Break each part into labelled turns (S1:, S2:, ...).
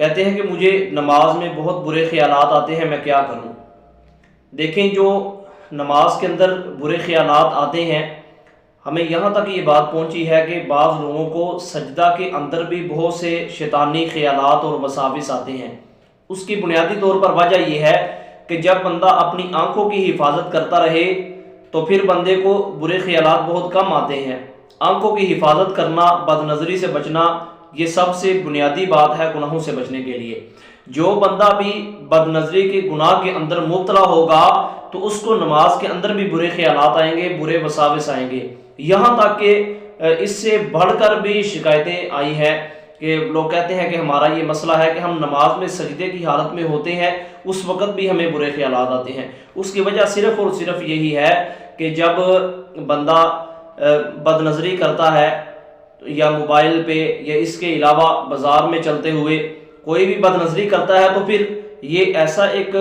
S1: کہتے ہیں کہ مجھے نماز میں بہت برے خیالات آتے ہیں، میں کیا کروں؟ دیکھیں، جو نماز کے اندر برے خیالات آتے ہیں، ہمیں یہاں تک یہ بات پہنچی ہے کہ بعض لوگوں کو سجدہ کے اندر بھی بہت سے شیطانی خیالات اور وساوس آتے ہیں۔ اس کی بنیادی طور پر وجہ یہ ہے کہ جب بندہ اپنی آنکھوں کی حفاظت کرتا رہے تو پھر بندے کو برے خیالات بہت کم آتے ہیں۔ آنکھوں کی حفاظت کرنا، بد نظری سے بچنا، یہ سب سے بنیادی بات ہے گناہوں سے بچنے کے لیے۔ جو بندہ بھی بد نظری کے گناہ کے اندر مبتلا ہوگا تو اس کو نماز کے اندر بھی برے خیالات آئیں گے، برے وساوس آئیں گے۔ یہاں تک کہ اس سے بڑھ کر بھی شکایتیں آئی ہیں کہ لوگ کہتے ہیں کہ ہمارا یہ مسئلہ ہے کہ ہم نماز میں سجدے کی حالت میں ہوتے ہیں، اس وقت بھی ہمیں برے خیالات آتے ہیں۔ اس کی وجہ صرف اور صرف یہی ہے کہ جب بندہ بد نظری کرتا ہے یا موبائل پہ یا اس کے علاوہ بازار میں چلتے ہوئے کوئی بھی بد نظری کرتا ہے تو پھر یہ ایسا ایک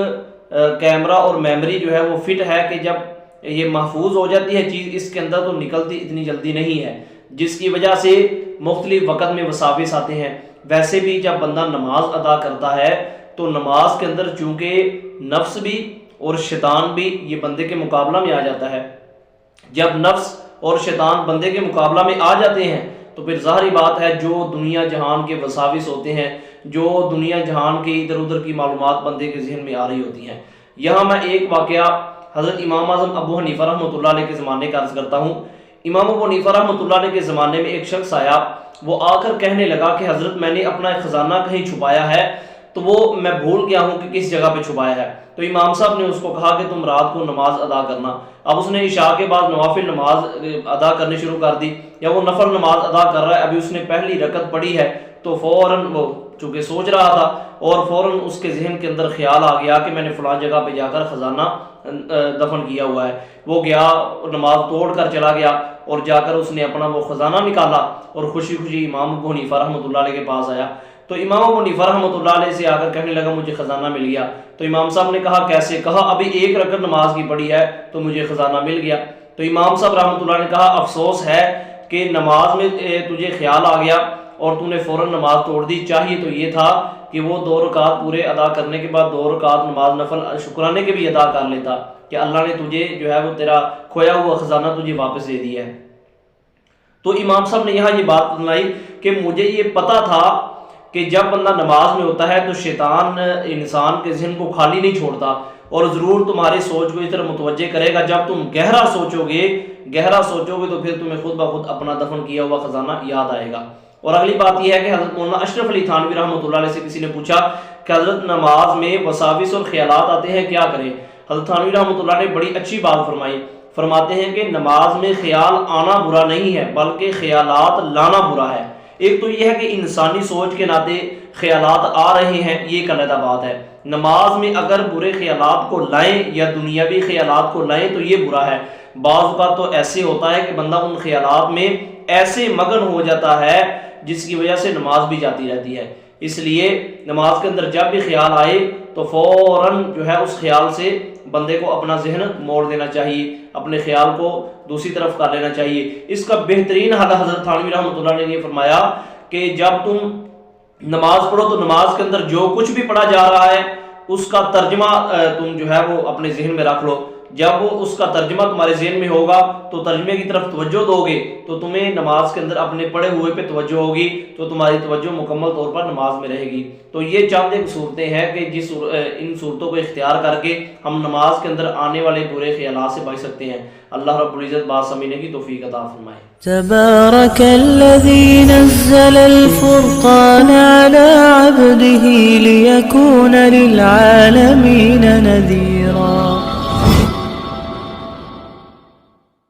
S1: کیمرہ اور میموری جو ہے وہ فٹ ہے کہ جب یہ محفوظ ہو جاتی ہے چیز، اس کے اندر تو نکلتی اتنی جلدی نہیں ہے، جس کی وجہ سے مختلف وقت میں وساوس آتے ہیں۔ ویسے بھی جب بندہ نماز ادا کرتا ہے تو نماز کے اندر چونکہ نفس بھی اور شیطان بھی یہ بندے کے مقابلہ میں آ جاتا ہے۔ جب نفس اور شیطان بندے کے مقابلہ میں آ جاتے ہیں تو پھر ظاہری بات ہے جو دنیا جہان کے وساوس ہوتے ہیں، جو دنیا جہان کے ادھر ادھر کی معلومات بندے کے ذہن میں آ رہی ہوتی ہیں۔ یہاں میں ایک واقعہ حضرت امام اعظم ابو حنیفہ رحمۃ اللہ علیہ کے زمانے کا عرض کرتا ہوں۔ امام ابو حنیفہ رحمۃ اللہ علیہ کے زمانے میں ایک شخص آیا، وہ آ کر کہنے لگا کہ حضرت میں نے اپنا ایک خزانہ کہیں چھپایا ہے تو وہ میں بھول گیا ہوں کہ کس جگہ پہ چھپایا ہے۔ تو امام صاحب نے اس کو کہا کہ تم رات کو نماز ادا کرنا۔ اب اس نے عشاء کے بعد نوافل نماز ادا کرنی شروع کر دی، یا وہ نفل نماز ادا کر رہا ہے، ابھی اس نے پہلی رکعت پڑھی ہے تو فوراً وہ چونکہ سوچ رہا تھا اور فوراً اس کے ذہن کے اندر خیال آ گیا کہ میں نے فلاں جگہ پہ جا کر خزانہ دفن کیا ہوا ہے۔ وہ گیا، نماز توڑ کر چلا گیا اور جا کر اس نے اپنا وہ خزانہ نکالا اور خوشی خوشی امام ابو حنیفہ رحمۃ اللہ علیہ کے پاس آیا۔ تو امام ابو حنیفہ رحمۃ اللہ علیہ سے آ کر کہنے لگا مجھے خزانہ مل گیا۔ تو امام صاحب نے کہا کیسے؟ کہا ابھی ایک رکعت نماز کی پڑھی ہے تو مجھے خزانہ مل گیا۔ تو امام صاحب رحمۃ اللہ نے کہا افسوس ہے کہ نماز میں تجھے خیال آ گیا اور تو نے فوراً نماز توڑ دی، چاہیے تو یہ تھا کہ وہ 2 رکعت پورے ادا کرنے کے بعد 2 رکعت نماز نفل شکرانے کے بھی ادا کر لیتا کہ اللہ نے تجھے جو ہے وہ تیرا کھویا ہوا خزانہ تجھے واپس دے دیا ہے۔ تو امام صاحب نے یہاں یہ بات بتلائی کہ مجھے یہ پتا تھا کہ جب بندہ نماز میں ہوتا ہے تو شیطان انسان کے ذہن کو خالی نہیں چھوڑتا اور ضرور تمہاری سوچ کو اس طرح متوجہ کرے گا۔ جب تم گہرا سوچو گے تو پھر تمہیں خود بخود اپنا دفن کیا ہوا خزانہ یاد آئے گا۔ اور اگلی بات یہ ہے کہ حضرت مولانا اشرف علی تھانوی رحمۃ اللہ علیہ سے کسی نے پوچھا کہ حضرت نماز میں وساوس اور خیالات آتے ہیں، کیا کریں؟ حضرت تھانوی رحمۃ اللہ نے بڑی اچھی بات فرمائی۔ فرماتے ہیں کہ نماز میں خیال آنا برا نہیں ہے بلکہ خیالات لانا برا ہے۔ ایک تو یہ ہے کہ انسانی سوچ کے ناطے خیالات آ رہے ہیں، یہ ایک علیحدہ بات ہے۔ نماز میں اگر برے خیالات کو لائیں یا دنیاوی خیالات کو لائیں تو یہ برا ہے۔ بعض اوقات تو ایسے ہوتا ہے کہ بندہ ان خیالات میں ایسے مگن ہو جاتا ہے جس کی وجہ سے نماز بھی جاتی رہتی ہے۔ اس لیے نماز کے اندر جب بھی خیال آئے تو فوراً جو ہے اس خیال سے بندے کو اپنا ذہن موڑ دینا چاہیے، اپنے خیال کو دوسری طرف کر لینا چاہیے۔ اس کا بہترین حل حضرت تھانوی رحمۃ اللہ نے یہ فرمایا کہ جب تم نماز پڑھو تو نماز کے اندر جو کچھ بھی پڑھا جا رہا ہے اس کا ترجمہ تم جو ہے وہ اپنے ذہن میں رکھ لو۔ جب وہ اس کا ترجمہ تمہارے ذہن میں ہوگا تو ترجمے کی طرف توجہ دو گے تو تمہیں نماز کے اندر اپنے پڑھے ہوئے پہ توجہ ہوگی تو تمہاری توجہ مکمل طور پر نماز میں رہے گی۔ تو یہ چند ایک صورتیں ہیں کہ ان صورتوں کو اختیار کر کے ہم نماز کے اندر آنے والے برے خیالات سے بچ سکتے ہیں۔ اللہ رب العزت بات سمجھنے کی توفیق عطا فرمائے۔
S2: تبارك الذي نزل الفرقان على عبده ليكون للعالمين نذيرا